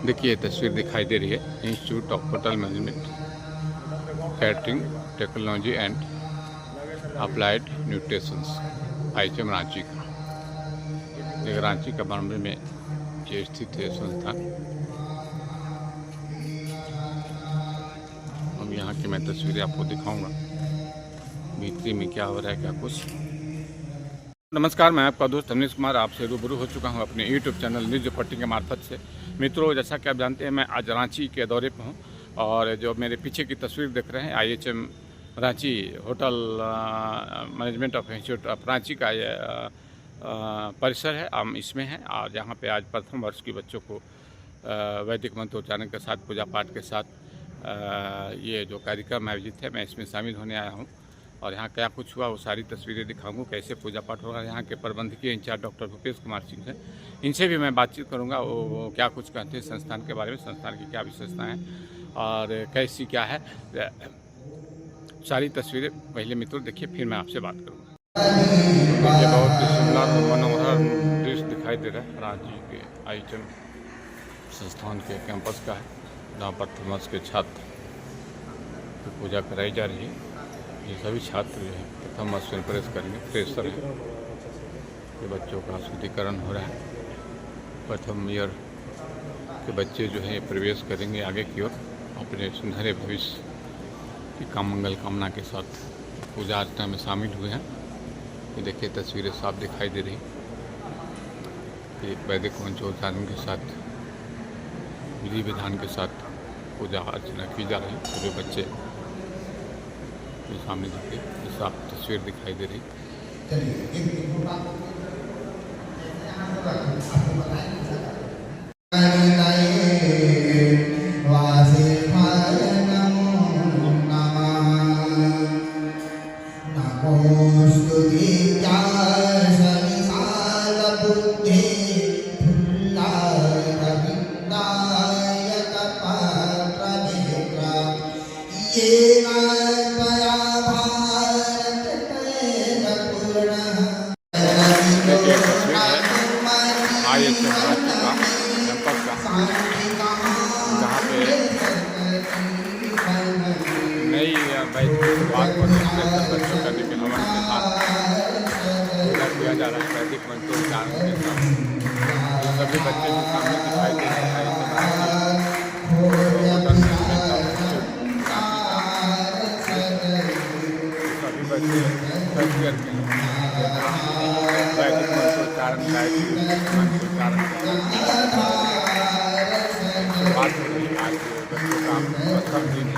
देखिए तस्वीर दिखाई दे रही है institute of hotel management catering technology and applied nutritions IHM Ranchi का। एक रांची का मामले में ये स्थित है संस्थान। अब यहाँ की मैं तस्वीरें आपको दिखाऊंगा भीतरी में क्या हो रहा है क्या कुछ। नमस्कार, मैं आपका दोस्त अमनीश कुमार आपसे रूबरू हो चुका हूँ अपने YouTube चैनल न्यूज पट्टी के मार्फत से। मित्रों, जैसा कि आप जानते हैं मैं आज रांची के दौरे पर हूँ और जो मेरे पीछे की तस्वीर देख रहे हैं IHM Ranchi hotel management of institute of Ranchi का ये परिसर है। हम इसमें हैं और यहाँ पे आज प्रथम वर्ष के बच्चों को वैदिक मंत्रोच्चारण के साथ पूजा पाठ के साथ ये जो कार्यक्रम आयोजित है मैं इसमें शामिल होने आया हूँ और यहाँ क्या कुछ हुआ वो सारी तस्वीरें दिखाऊंगा, कैसे पूजा पाठ होगा। यहाँ के प्रबंधकीय इंचार्ज डॉक्टर भूपेश कुमार सिंह हैं, इनसे भी मैं बातचीत करूँगा। वो क्या कुछ कहते हैं संस्थान के बारे में, संस्थान की क्या विशेषताएँ हैं और कैसी क्या है, सारी तस्वीरें पहले मित्रों देखिए, फिर मैं आपसे बात करूँगा। देखिए बहुत ही सुंदर मनोहर दृश्य दिखाई दे रहा है रांची के IHM संस्थान के कैंपस का है, जहाँ पर प्रथम वर्ष के छात्र की पूजा कराई जा रही है। ये सभी छात्र जो हैं प्रथम वर्ष में प्रवेश करेंगे, फ्रेशर हैं। ये बच्चों का शुद्धिकरण हो रहा है। प्रथम ईयर के बच्चे जो हैं प्रवेश करेंगे आगे की ओर अपने सुनहरे भविष्य की मंगल कामना के साथ पूजा अर्चना में शामिल हुए हैं। ये देखिए तस्वीरें साफ दिखाई दे रही। ये वैदिक मंत्रोच्चारण के साथ विधि विधान के साथ पूजा अर्चना की जा रही है। सभी बच्चे सामने देखिए साफ तस्वीर दिखाई दे रही। IHM रांची का कैंपस का, जहाँ पे नई वैदिक शुरुआत को बच्चों करने के हवन के साथ पूजा किया जा रहा है वैदिक मंत्रोच्चारण के साथ। तो सभी बच्चे भी सामने दिखाई दे रहे हैं। सभी बच्चे वैदिक मंत्रोच्चारण मंत्रोच्चारण बात हो रही है। आज बच्चों का प्रथम दिन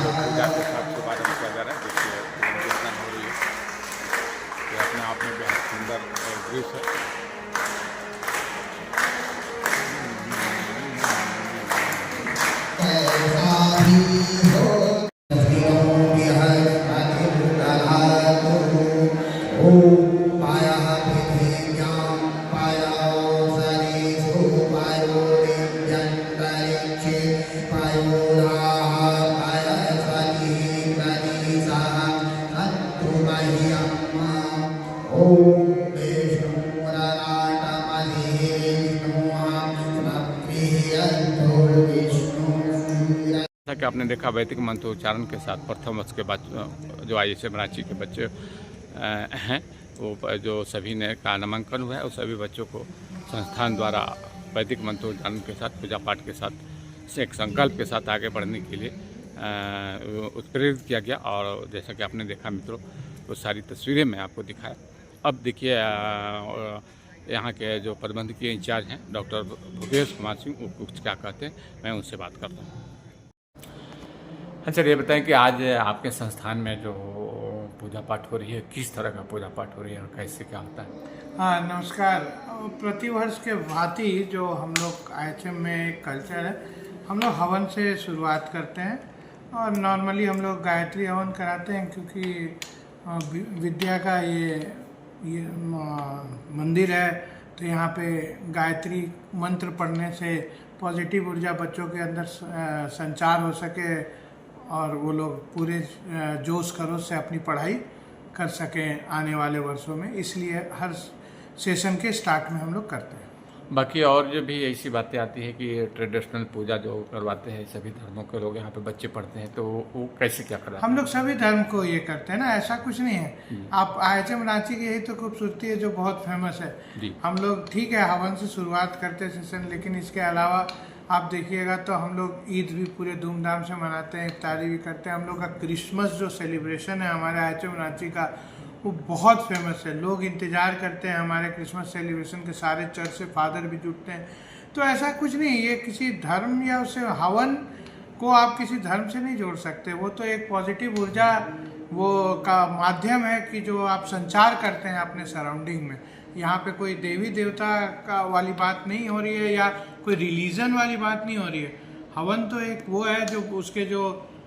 जो पूजा के साथ शुभारम्भ किया जा रहा है, जिससे कीर्तन हो रही है। ये अपने आप में बेहद सुंदर दृश्य है। कि आपने देखा वैदिक मंत्रोच्चारण के साथ प्रथम वर्ष के जो IHM रांची के बच्चे हैं वो जो सभी ने का नामांकन हुआ है, उस सभी बच्चों को संस्थान द्वारा वैदिक मंत्रोच्चारण के साथ पूजा पाठ के साथ एक संकल्प के साथ आगे बढ़ने के लिए उत्प्रेरित किया गया। और जैसा कि आपने देखा मित्रों, वो सारी तस्वीरें मैं आपको दिखाया। अब देखिए यहाँ के जो प्रबंधकीय इंचार्ज हैं डॉक्टर भूपेश कुमार सिंह, वो कुछ क्या कहते हैं, मैं उनसे बात करता हूँ। अच्छा, ये बताएं कि आज आपके संस्थान में जो पूजा पाठ हो रही है, किस तरह का पूजा पाठ हो रही है और कैसे क्या होता है? हाँ, नमस्कार। प्रतिवर्ष के भांति जो हम लोग IHM में एक कल्चर है, हम लोग हवन से शुरुआत करते हैं और नॉर्मली हम लोग गायत्री हवन कराते हैं, क्योंकि विद्या का ये मंदिर है। तो यहाँ पे गायत्री मंत्र पढ़ने से पॉजिटिव ऊर्जा बच्चों के अंदर संचार हो सके और वो लोग पूरे जोश खरोश से अपनी पढ़ाई कर सकें आने वाले वर्षों में, इसलिए हर सेशन के स्टार्ट में हम लोग करते हैं। बाकी और जो भी ऐसी बातें आती है कि ट्रेडिशनल पूजा जो करवाते हैं सभी धर्मों के लोग यहाँ पे बच्चे पढ़ते हैं, तो वो कैसे क्या कराते हम लोग सभी धर्म को ये करते हैं ना, ऐसा कुछ नहीं है। आप IHM रांची की यही तो खूबसूरती है जो बहुत फेमस है। जी। हम लोग ठीक है हवन से शुरुआत करते हैं सेशन, लेकिन इसके अलावा आप देखिएगा तो हम लोग ईद भी पूरे धूमधाम से मनाते हैं, इफ्तारी भी करते हैं। हम लोग का क्रिसमस जो सेलिब्रेशन है हमारे IHM रांची का, वो बहुत फेमस है। लोग इंतज़ार करते हैं हमारे क्रिसमस सेलिब्रेशन के, सारे चर्च से फादर भी जुटते हैं। तो ऐसा कुछ नहीं, ये किसी धर्म या उससे हवन को आप किसी धर्म से नहीं जोड़ सकते। वो तो एक पॉजिटिव ऊर्जा वो का माध्यम है कि जो आप संचार करते हैं अपने सराउंडिंग में। यहाँ पे कोई देवी देवता का वाली बात नहीं हो रही है या कोई रिलीजन वाली बात नहीं हो रही है। हवन तो एक वो है जो उसके जो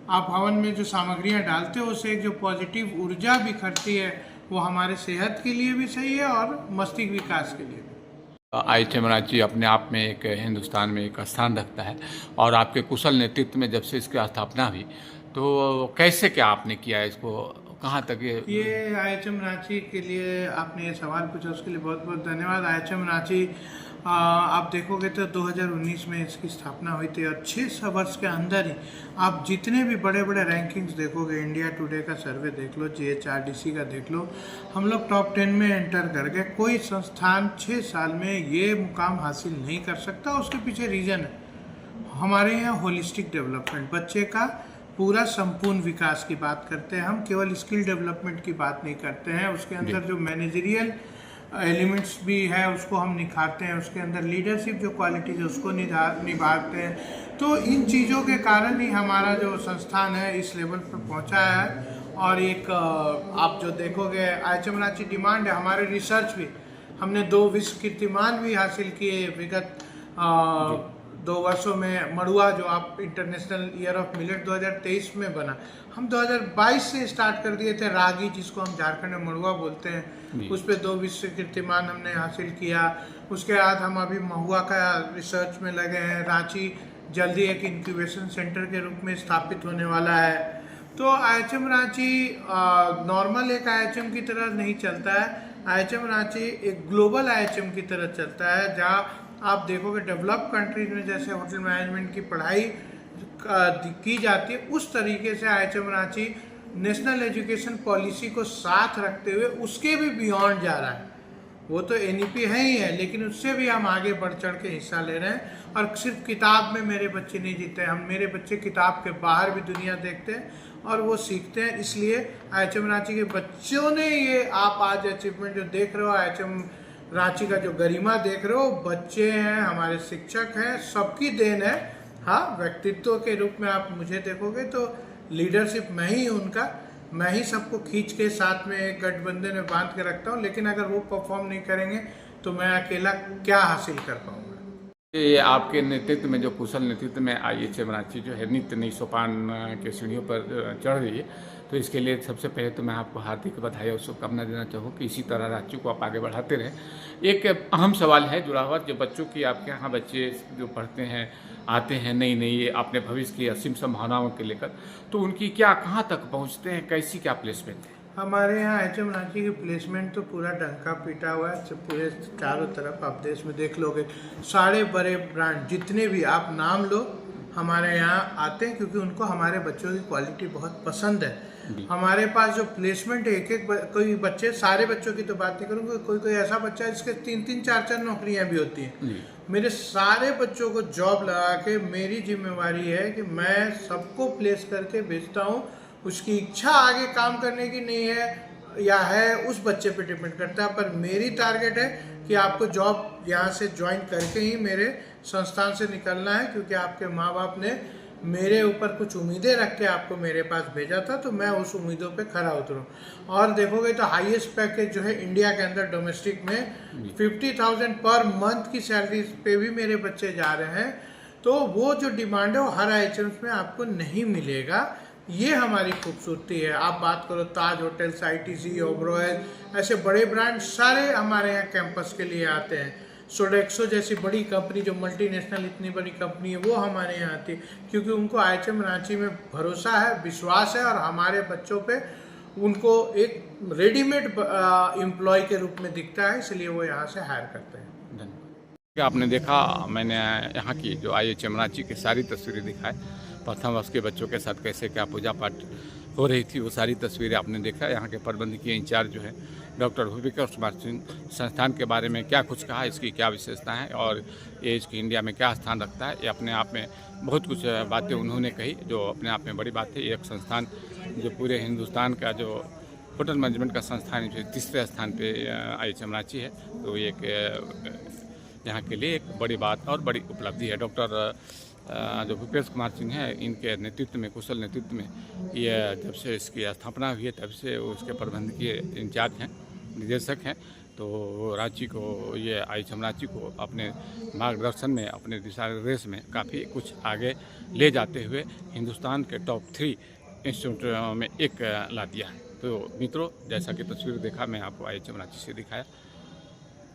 आप हवन में जो सामग्रियाँ डालते हो उससे एक जो पॉजिटिव ऊर्जा बिखरती है, वो हमारे सेहत के लिए भी सही है और मस्तिष्क विकास के लिए भी। IHM रांची अपने आप में एक हिंदुस्तान में एक स्थान रखता है, और आपके कुशल नेतृत्व में जब से इसकी स्थापना हुई तो कैसे क्या आपने किया है इसको, कहाँ तक ये IHM रांची के लिए आपने ये सवाल पूछा, उसके लिए बहुत बहुत धन्यवाद। IHM रांची आप देखोगे तो 2019 में इसकी स्थापना हुई थी, और 6 वर्ष के अंदर ही आप जितने भी बड़े बड़े रैंकिंग्स देखोगे, इंडिया टुडे का सर्वे देख लो, GHRDC का देख लो, हम लोग टॉप 10 में एंटर कर गए। कोई संस्थान 6 साल में ये मुकाम हासिल नहीं कर सकता। उसके पीछे रीज़न है हमारे यहाँ होलिस्टिक डेवलपमेंट, बच्चे का पूरा संपूर्ण विकास की बात करते हैं हम, केवल स्किल डेवलपमेंट की बात नहीं करते हैं। उसके अंदर जो मैनेजरियल एलिमेंट्स भी है उसको हम निखारते हैं, उसके अंदर लीडरशिप जो क्वालिटीज है उसको निभाते हैं। तो इन चीज़ों के कारण ही हमारा जो संस्थान है इस लेवल पर पहुंचा है। और एक आप जो देखोगे IHM रांची डिमांड है, हमारे रिसर्च भी हमने 2 विश्व कीर्तिमान भी हासिल किए विगत 2 वर्षों में। मड़ुआ जो आप इंटरनेशनल ईयर ऑफ मिलेट 2023 में बना, हम 2022 से स्टार्ट कर दिए थे। रागी जिसको हम झारखंड में मड़ुआ बोलते हैं, उस पर 2 विश्व कीर्तिमान हमने हासिल किया। उसके बाद हम अभी महुआ का रिसर्च में लगे हैं। रांची जल्दी एक इंक्यूबेशन सेंटर के रूप में स्थापित होने वाला है। तो IHM रांची नॉर्मल एक IHM की तरह नहीं चलता है। IHM रांची एक ग्लोबल IHM की तरह चलता है, जहाँ आप देखोगे डेवलप कंट्रीज में जैसे होटल मैनेजमेंट की पढ़ाई की जाती है, उस तरीके से IHM Ranchi national education policy को साथ रखते हुए उसके भी बियॉन्ड जा रहा है। वो तो NEP है ही है, लेकिन उससे भी हम आगे बढ़ चढ़ के हिस्सा ले रहे हैं। और सिर्फ किताब में मेरे बच्चे नहीं जीते हैं, मेरे बच्चे किताब के बाहर भी दुनिया देखते हैं और वो सीखते हैं। इसलिए IHM रांची के बच्चों ने ये आप आज अचीवमेंट जो देख रहे हो, IHM रांची का जो गरिमा देख रहे हो, बच्चे हैं, हमारे शिक्षक हैं, सबकी देन है। हाँ, व्यक्तित्व के रूप में आप मुझे देखोगे तो लीडरशिप मैं ही उनका, मैं ही सबको खींच के साथ में एक गठबंधन में बांध के रखता हूँ। लेकिन अगर वो परफॉर्म नहीं करेंगे तो मैं अकेला क्या हासिल कर पाऊंगा। ये आपके नेतृत्व में, जो कुशल नेतृत्व में IHM रांची जो है नित्य नई सोपान के सीढ़ियों पर चढ़ रही है, तो इसके लिए सबसे पहले तो मैं आपको हार्दिक बधाई और शुभकामना देना चाहूँ कि इसी तरह रांची को आप आगे बढ़ाते रहें। एक अहम सवाल है जुड़ा हुआ, जो बच्चों की आपके यहाँ बच्चे जो पढ़ते हैं आते हैं नई नई अपने भविष्य की असीम संभावनाओं के लेकर, तो उनकी क्या कहाँ तक पहुँचते हैं, कैसी क्या प्लेसमेंट है? हमारे यहाँ IHM रांची की प्लेसमेंट तो पूरा डंका पीटा हुआ है। पूरे चारों तरफ आप देश में देख लोगे, सारे बड़े ब्रांड जितने भी आप नाम लो हमारे यहाँ आते हैं, क्योंकि उनको हमारे बच्चों की क्वालिटी बहुत पसंद है। हमारे पास जो प्लेसमेंट है, एक कोई बच्चे, सारे बच्चों की तो बात नहीं करूँगा, कोई ऐसा बच्चा है जिसके 3-3, 4-4 नौकरियाँ भी होती हैं। मेरे सारे बच्चों को जॉब लगा के मेरी जिम्मेवारी है कि मैं सबको प्लेस करके भेजता हूँ। उसकी इच्छा आगे काम करने की नहीं है या है, उस बच्चे पे डिपेंड करता है। पर मेरी टारगेट है कि आपको जॉब यहाँ से ज्वाइन करके ही मेरे संस्थान से निकलना है, क्योंकि आपके माँ बाप ने मेरे ऊपर कुछ उम्मीदें रख के आपको मेरे पास भेजा था, तो मैं उस उम्मीदों पे खरा उतरूं। और देखोगे तो हाईएस्ट पैकेज जो है इंडिया के अंदर डोमेस्टिक में 50,000 पर मंथ की सैलरी पे भी मेरे बच्चे जा रहे हैं। तो वो जो डिमांड है वो हर IHM में आपको नहीं मिलेगा। ये हमारी खूबसूरती है। आप बात करो ताज होटल्स, ITC, ओबरॉय, ऐसे बड़े ब्रांड सारे हमारे यहाँ कैंपस के लिए आते हैं। सोडेक्सो जैसी बड़ी कंपनी जो मल्टीनेशनल इतनी बड़ी कंपनी है, वो हमारे यहाँ आती है, क्योंकि उनको IHM रांची में भरोसा है, विश्वास है और हमारे बच्चों पे उनको एक रेडीमेड एम्प्लॉय के रूप में दिखता है, इसलिए वो यहाँ से हायर करते हैं। धन्यवाद। आपने देखा, मैंने यहाँ की जो IHM रांची की सारी तस्वीरें दिखाई। प्रथम वर्ष के बच्चों के साथ कैसे क्या पूजा पाठ हो रही थी, वो सारी तस्वीरें आपने देखा। यहाँ के प्रबंधकीय इंचार्ज जो है डॉक्टर भूविका कुमार सिंह, संस्थान के बारे में क्या कुछ कहा, इसकी क्या विशेषता है और ये इसकी इंडिया में क्या स्थान रखता है, ये अपने आप में बहुत कुछ बातें उन्होंने कही, जो अपने आप में बड़ी बात है। एक संस्थान जो पूरे हिंदुस्तान का जो होटल मैनेजमेंट का संस्थान जो तीसरे स्थान पे IHM रांची है, तो ये एक यहाँ के लिए एक बड़ी बात और बड़ी उपलब्धि है। डॉक्टर जो भूपेश कुमार सिंह हैं, इनके नेतृत्व में, कुशल नेतृत्व में ये जब से इसकी स्थापना हुई है तब से वो उसके प्रबंधकीय इंचार्ज हैं, निदेशक हैं। तो रांची को, ये IHM रांची को अपने मार्गदर्शन में, अपने दिशा निर्देश में काफ़ी कुछ आगे ले जाते हुए हिंदुस्तान के टॉप 3 इंस्टीट्यूट में एक ला दिया है। तो मित्रों, जैसा कि तस्वीर देखा, मैं आपको IHM रांची से दिखाया।